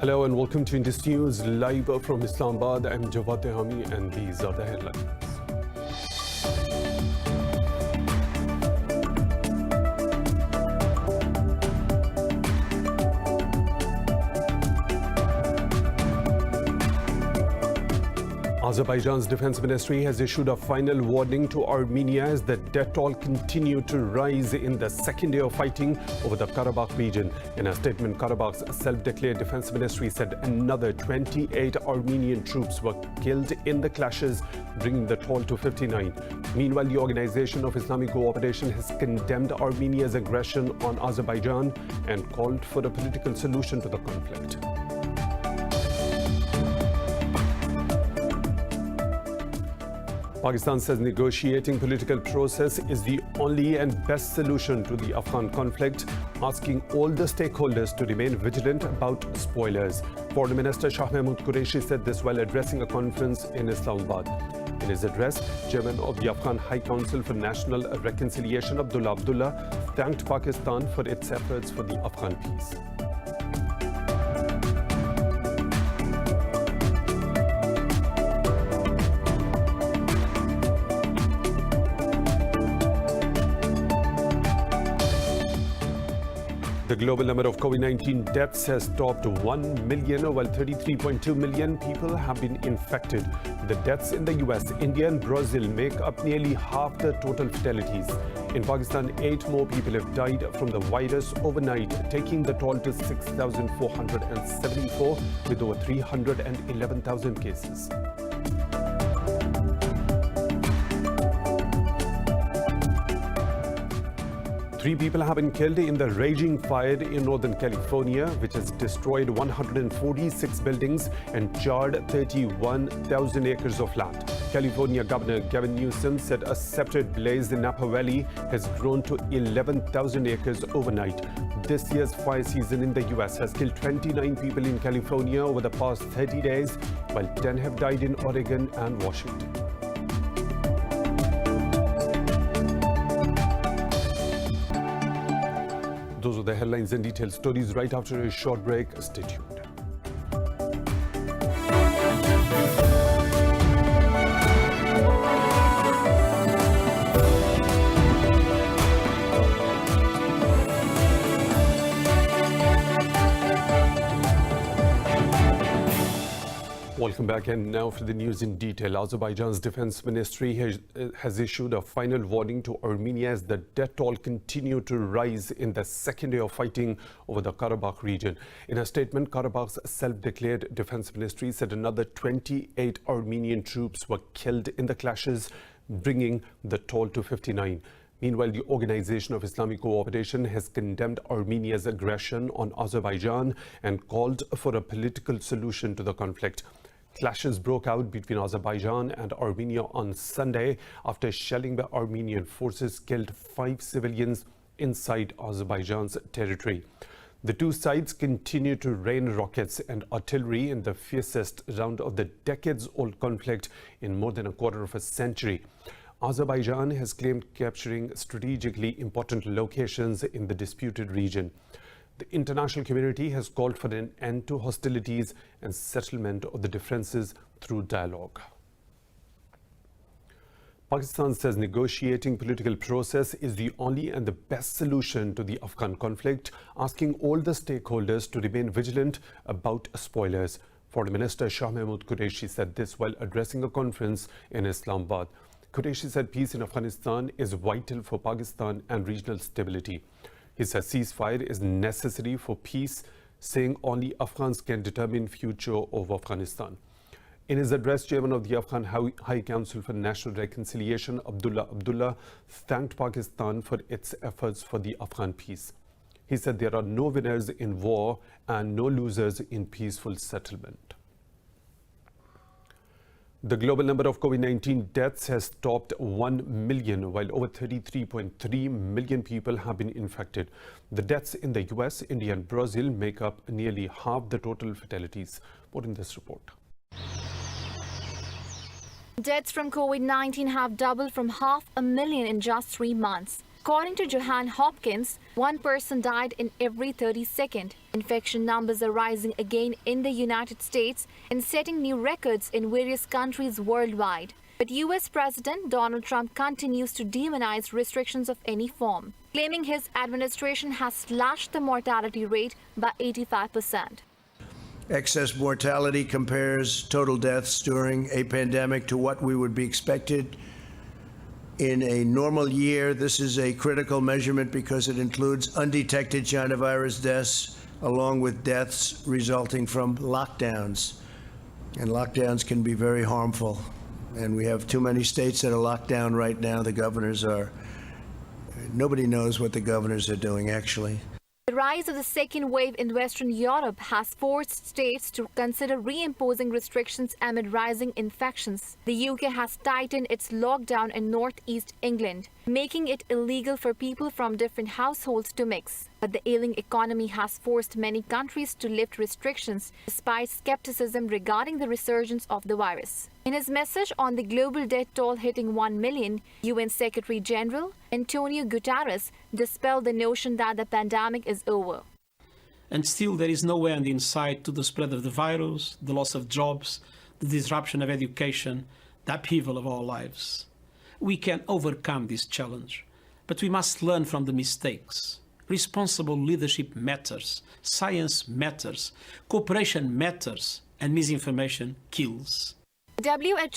Hello and welcome to Indus News live from Islamabad. I'm Jawad Tehami and these are the headlines. Azerbaijan's defense ministry has issued a final warning to Armenia as the death toll continued to rise in the second day of fighting over the Karabakh region. In a statement, Karabakh's self-declared defense ministry said another 28 Armenian troops were killed in the clashes, bringing the toll to 59. Meanwhile, the Organization of Islamic Cooperation has condemned Armenia's aggression on Azerbaijan and called for a political solution to the conflict. Pakistan says negotiating political process is the only and best solution to the Afghan conflict, asking all the stakeholders to remain vigilant about spoilers. Foreign Minister Shah Mahmood Qureshi said this while addressing a conference in Islamabad. In his address, Chairman of the Afghan High Council for National Reconciliation Abdullah thanked Pakistan for its efforts for the Afghan peace. The global number of COVID-19 deaths has topped 1 million, while 33.2 million people have been infected. The deaths in the US, India and Brazil make up nearly half the total fatalities. In Pakistan, 8 more people have died from the virus overnight, taking the toll to 6,474 with over 311,000 cases. Three people have been killed in the raging fire in Northern California, which has destroyed 146 buildings and charred 31,000 acres of land. California Governor Gavin Newsom said a separate blaze in Napa Valley has grown to 11,000 acres overnight. This year's fire season in the US has killed 29 people in California over the past 30 days, while 10 have died in Oregon and Washington. Those are the headlines and detailed stories right after a short break. Stay tuned. Welcome back, and now for the news in detail. Azerbaijan's defense ministry has issued a final warning to Armenia as the death toll continued to rise in the second day of fighting over the Karabakh region. In a statement, Karabakh's self-declared defense ministry said another 28 Armenian troops were killed in the clashes, bringing the toll to 59. Meanwhile, the Organization of Islamic Cooperation has condemned Armenia's aggression on Azerbaijan and called for a political solution to the conflict. Clashes broke out between Azerbaijan and Armenia on Sunday after shelling by Armenian forces killed 5 civilians inside Azerbaijan's territory. The two sides continue to rain rockets and artillery in the fiercest round of the decades-old conflict in more than a quarter of a century. Azerbaijan has claimed capturing strategically important locations in the disputed region. The international community has called for an end to hostilities and settlement of the differences through dialogue. Pakistan says negotiating political process is the only and the best solution to the Afghan conflict, asking all the stakeholders to remain vigilant about spoilers. Foreign Minister Shah Mahmood Qureshi said this while addressing a conference in Islamabad. Qureshi said peace in Afghanistan is vital for Pakistan and regional stability. He said ceasefire is necessary for peace, saying only Afghans can determine future of Afghanistan. In his address, Chairman of the Afghan High Council for National Reconciliation Abdullah thanked Pakistan for its efforts for the Afghan peace. He said there are no winners in war and no losers in peaceful settlement. The global number of COVID-19 deaths has topped 1 million, while over 33.3 million people have been infected. The deaths in the US, India and Brazil make up nearly half the total fatalities. More in this report. Deaths from COVID-19 have doubled from 500,000 in just 3 months. According to Johns Hopkins, one person died in every 30 seconds. Infection numbers are rising again in the United States and setting new records in various countries worldwide. But U.S. President Donald Trump continues to demonize restrictions of any form, claiming his administration has slashed the mortality rate by 85%. Excess mortality compares total deaths during a pandemic to what we would be expected in a normal year. This is a critical measurement because it includes undetected China virus deaths along with deaths resulting from lockdowns. And lockdowns can be very harmful. And we have too many states that are locked down right now. Nobody knows what the governors are doing, actually. The rise of the second wave in Western Europe has forced states to consider reimposing restrictions amid rising infections. The UK has tightened its lockdown in northeast England, making it illegal for people from different households to mix. But the ailing economy has forced many countries to lift restrictions, despite skepticism regarding the resurgence of the virus. In his message on the global death toll hitting 1 million, UN Secretary General Antonio Guterres dispelled the notion that the pandemic is over. And still there is no end in sight to the spread of the virus, the loss of jobs, the disruption of education, the upheaval of our lives. We can overcome this challenge, but we must learn from the mistakes. Responsible leadership matters, science matters, cooperation matters, and misinformation kills. The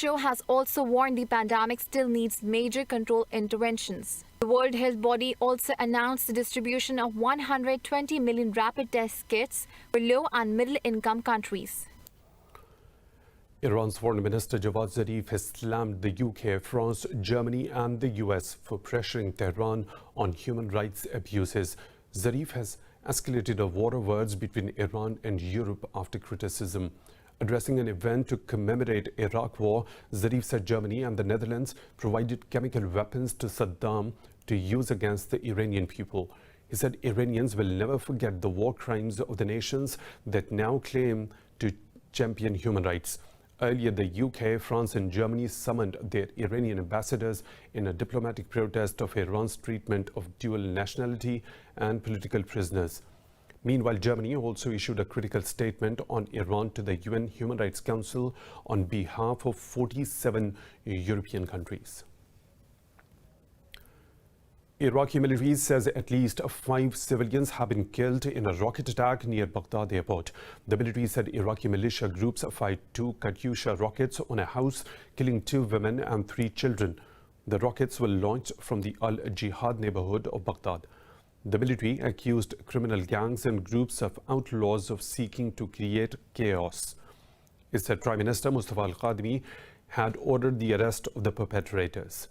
WHO has also warned the pandemic still needs major control interventions. The World Health Body also announced the distribution of 120 million rapid test kits for low and middle-income countries. Iran's Foreign Minister Javad Zarif has slammed the UK, France, Germany and the US for pressuring Tehran on human rights abuses. Zarif has escalated a war of words between Iran and Europe after criticism. Addressing an event to commemorate Iraq war, Zarif said Germany and the Netherlands provided chemical weapons to Saddam to use against the Iranian people. He said Iranians will never forget the war crimes of the nations that now claim to champion human rights. Earlier, the UK, France and Germany summoned their Iranian ambassadors in a diplomatic protest of Iran's treatment of dual nationality and political prisoners. Meanwhile, Germany also issued a critical statement on Iran to the UN Human Rights Council on behalf of 47 European countries. Iraqi military says at least 5 civilians have been killed in a rocket attack near Baghdad airport. The military said Iraqi militia groups fired 2 Katyusha rockets on a house, killing 2 women and 3 children. The rockets were launched from the Al-Jihad neighborhood of Baghdad. The military accused criminal gangs and groups of outlaws of seeking to create chaos. It said Prime Minister Mustafa al-Kadhimi had ordered the arrest of the perpetrators.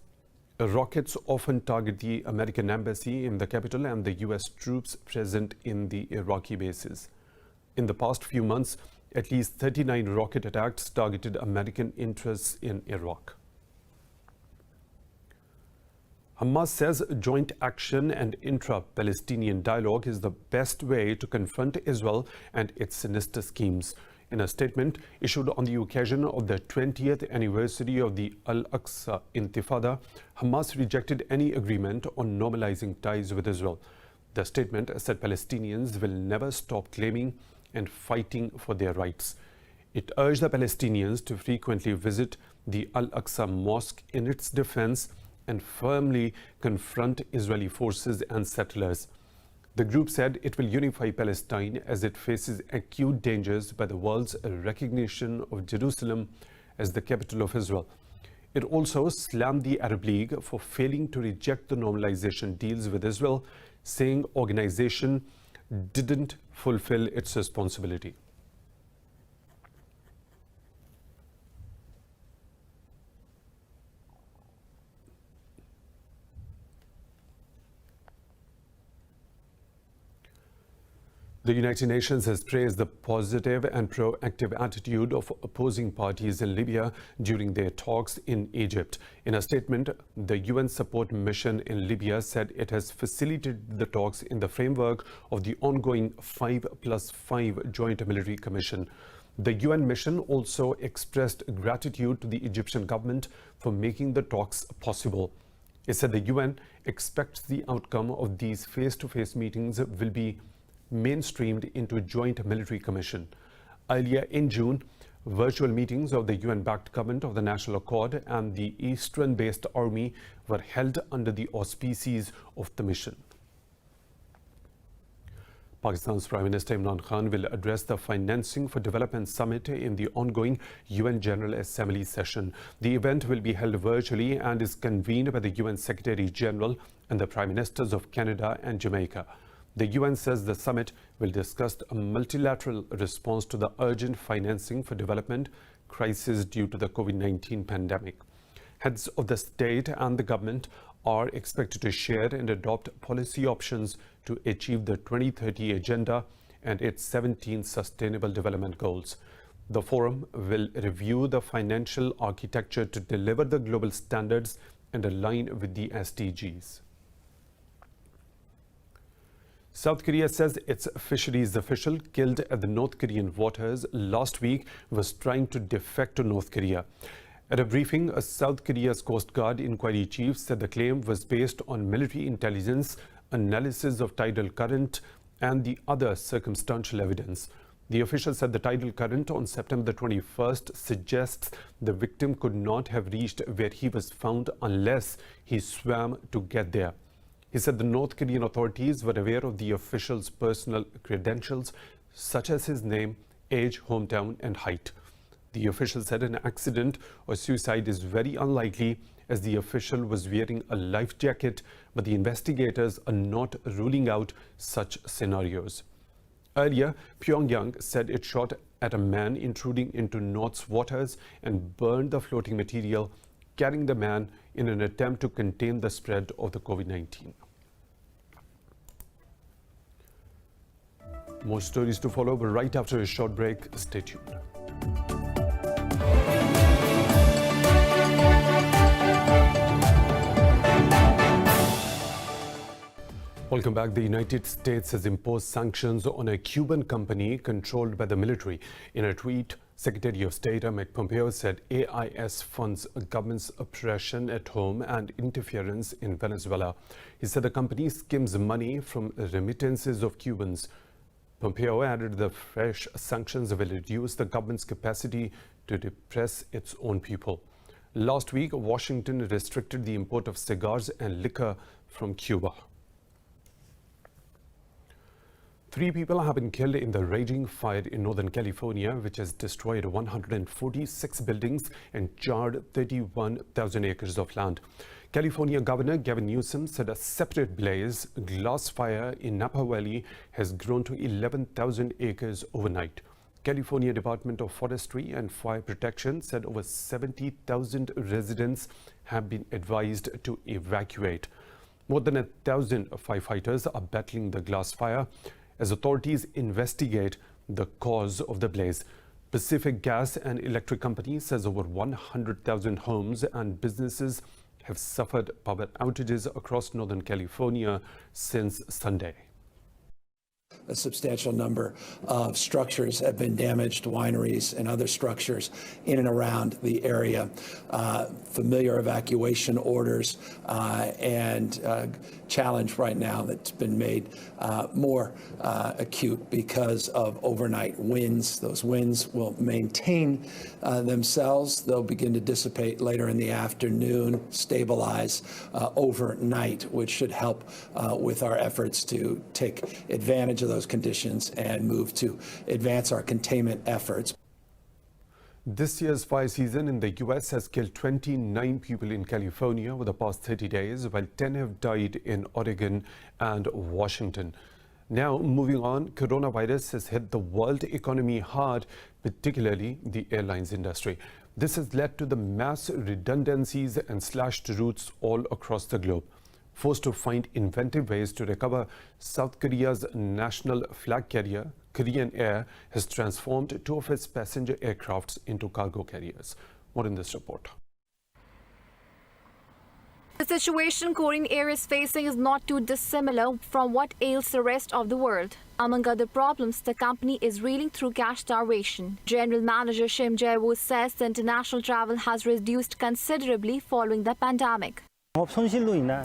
Rockets often target the American embassy in the capital and the US troops present in the Iraqi bases. In the past few months, at least 39 rocket attacks targeted American interests in Iraq. Hamas says joint action and intra-Palestinian dialogue is the best way to confront Israel and its sinister schemes. In a statement issued on the occasion of the 20th anniversary of the Al-Aqsa Intifada, Hamas rejected any agreement on normalizing ties with Israel. The statement said Palestinians will never stop claiming and fighting for their rights. It urged the Palestinians to frequently visit the Al-Aqsa Mosque in its defense and firmly confront Israeli forces and settlers. The group said it will unify Palestine as it faces acute dangers by the world's recognition of Jerusalem as the capital of Israel. It also slammed the Arab League for failing to reject the normalization deals with Israel, saying organization didn't fulfill its responsibility. The United Nations has praised the positive and proactive attitude of opposing parties in Libya during their talks in Egypt. In a statement, the UN support mission in Libya said it has facilitated the talks in the framework of the ongoing 5+5 Joint Military Commission. The UN mission also expressed gratitude to the Egyptian government for making the talks possible. It said the UN expects the outcome of these face-to-face meetings will be mainstreamed into a joint military commission. Earlier in June, virtual meetings of the UN-backed government of the National Accord and the Eastern-based army were held under the auspices of the mission. Pakistan's Prime Minister Imran Khan will address the Financing for Development Summit in the ongoing UN General Assembly session. The event will be held virtually and is convened by the UN Secretary General and the Prime Ministers of Canada and Jamaica. The UN says the summit will discuss a multilateral response to the urgent financing for development crisis due to the COVID-19 pandemic. Heads of the state and the government are expected to share and adopt policy options to achieve the 2030 Agenda and its 17 Sustainable Development Goals. The forum will review the financial architecture to deliver the global standards and align with the SDGs. South Korea says its Fisheries official killed at the North Korean waters last week was trying to defect to North Korea. At a briefing, a South Korea's Coast Guard inquiry chief said the claim was based on military intelligence, analysis of tidal current, and the other circumstantial evidence. The official said the tidal current on September 21st suggests the victim could not have reached where he was found unless he swam to get there. He said the North Korean authorities were aware of the official's personal credentials, such as his name, age, hometown, and height. The official said an accident or suicide is very unlikely as the official was wearing a life jacket, but the investigators are not ruling out such scenarios. Earlier, Pyongyang said it shot at a man intruding into North's waters and burned the floating material, carrying the man in an attempt to contain the spread of the COVID-19. More stories to follow, but right after a short break. Stay tuned. Welcome back. The United States has imposed sanctions on a Cuban company controlled by the military. In a tweet, Secretary of State Mike Pompeo said AIS funds a government's oppression at home and interference in Venezuela. He said the company skims money from remittances of Cubans. Pompeo added the fresh sanctions will reduce the government's capacity to repress its own people. Last week, Washington restricted the import of cigars and liquor from Cuba. 3 people have been killed in the raging fire in Northern California, which has destroyed 146 buildings and charred 31,000 acres of land. California Governor Gavin Newsom said a separate blaze, glass fire in Napa Valley, has grown to 11,000 acres overnight. California Department of Forestry and Fire Protection said over 70,000 residents have been advised to evacuate. More than 1,000 firefighters are battling the glass fire as authorities investigate the cause of the blaze. Pacific Gas and Electric Company says over 100,000 homes and businesses have suffered power outages across Northern California since Sunday. A substantial number of structures have been damaged, wineries and other structures in and around the area. Familiar evacuation orders and challenge right now that's been made more acute because of overnight winds. Those winds will maintain themselves. They'll begin to dissipate later in the afternoon, stabilize overnight, which should help with our efforts to take advantage of those conditions and move to advance our containment efforts. This year's fire season in the U.S. has killed 29 people in California over the past 30 days, while 10 have died in Oregon and Washington. Now, moving on, coronavirus has hit the world economy hard, particularly the airlines industry. This has led to the mass redundancies and slashed routes all across the globe. Forced to find inventive ways to recover, South Korea's national flag carrier, Korean Air, has transformed 2 of its passenger aircrafts into cargo carriers. More in this report. The situation Korean Air is facing is not too dissimilar from what ails the rest of the world. Among other problems, the company is reeling through cash starvation. General Manager Shim Jae-woo says the international travel has reduced considerably following the pandemic.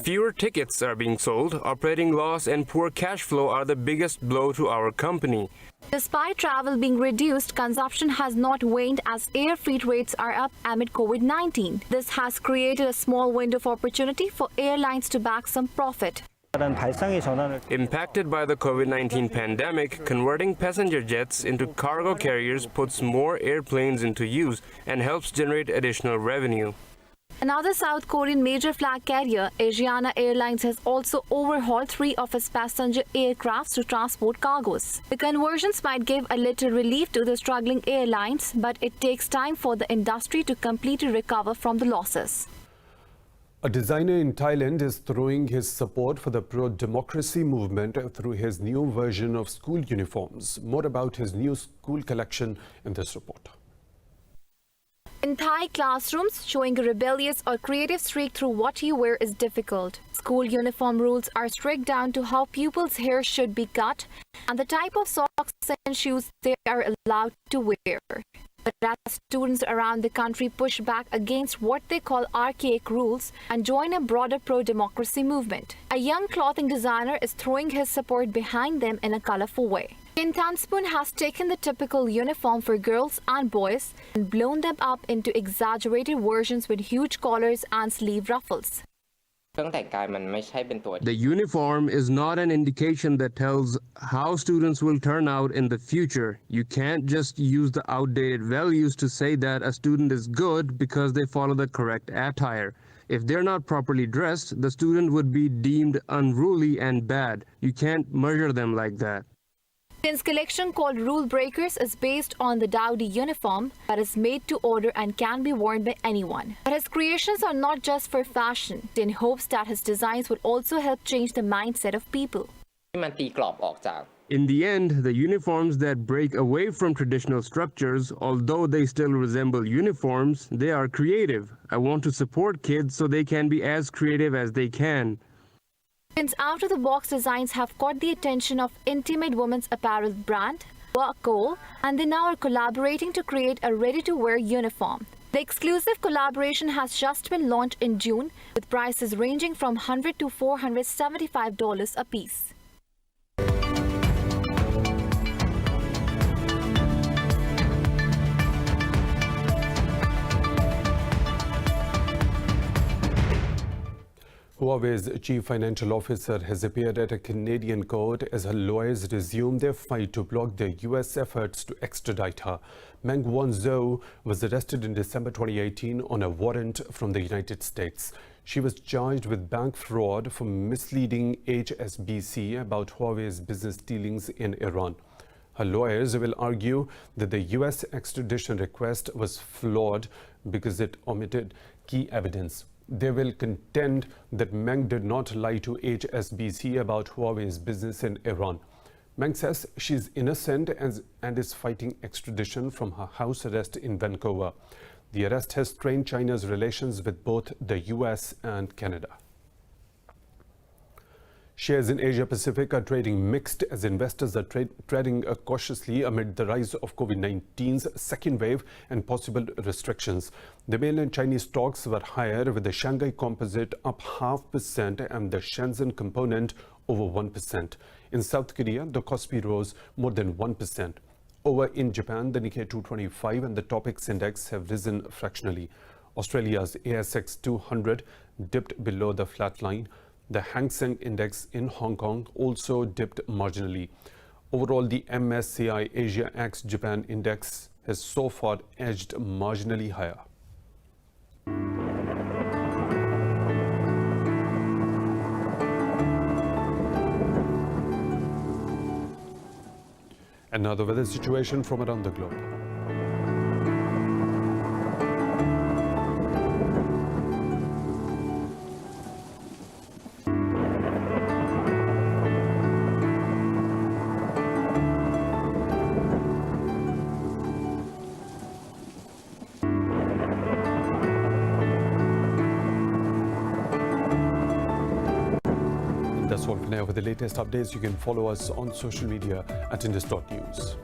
Fewer tickets are being sold, operating loss and poor cash flow are the biggest blow to our company. Despite travel being reduced, consumption has not waned as air freight rates are up amid COVID-19. This has created a small window of opportunity for airlines to bag some profit. Impacted by the COVID-19 pandemic, converting passenger jets into cargo carriers puts more airplanes into use and helps generate additional revenue. Another South Korean major flag carrier, Asiana Airlines, has also overhauled 3 of its passenger aircrafts to transport cargoes. The conversions might give a little relief to the struggling airlines, but it takes time for the industry to completely recover from the losses. A designer in Thailand is throwing his support for the pro-democracy movement through his new version of school uniforms. More about his new school collection in this report. In Thai classrooms, showing a rebellious or creative streak through what you wear is difficult. School uniform rules are strict down to how pupils' hair should be cut and the type of socks and shoes they are allowed to wear. But as students around the country push back against what they call archaic rules and join a broader pro-democracy movement, a young clothing designer is throwing his support behind them in a colorful way. Kin Thanspoon has taken the typical uniform for girls and boys and blown them up into exaggerated versions with huge collars and sleeve ruffles. The uniform is not an indication that tells how students will turn out in the future. You can't just use the outdated values to say that a student is good because they follow the correct attire. If they're not properly dressed, the student would be deemed unruly and bad. You can't measure them like that. Kin's collection, called Rule Breakers, is based on the Dowdy uniform but is made to order and can be worn by anyone. But his creations are not just for fashion, in hopes that his designs would also help change the mindset of people. In the end, the uniforms that break away from traditional structures, although they still resemble uniforms, they are creative. I want to support kids so they can be as creative as they can. Kin's out-of-the-box designs have caught the attention of intimate women's apparel brand, Cole, and they now are collaborating to create a ready-to-wear uniform. The exclusive collaboration has just been launched in June, with prices ranging from $100 to $475 a piece. Huawei's chief financial officer has appeared at a Canadian court as her lawyers resume their fight to block the U.S. efforts to extradite her. Meng Wanzhou was arrested in December 2018 on a warrant from the United States. She was charged with bank fraud for misleading HSBC about Huawei's business dealings in Iran. Her lawyers will argue that the U.S. extradition request was flawed because it omitted key evidence. They will contend that Meng did not lie to HSBC about Huawei's business in Iran. Meng says she's innocent and is fighting extradition from her house arrest in Vancouver. The arrest has strained China's relations with both the US and Canada. Shares in Asia-Pacific are trading mixed as investors are treading cautiously amid the rise of COVID-19's second wave and possible restrictions. The mainland Chinese stocks were higher, with the Shanghai Composite up 0.5% and the Shenzhen component over 1%. In South Korea, the Kospi rose more than 1%. Over in Japan, the Nikkei 225 and the Topix index have risen fractionally. Australia's ASX 200 dipped below the flat line. The Hang Seng index in Hong Kong also dipped marginally. Overall, the MSCI Asia ex Japan index has so far edged marginally higher. And now the weather situation from around the globe. That's all for now. For the latest updates, you can follow us on social media at Indus.News.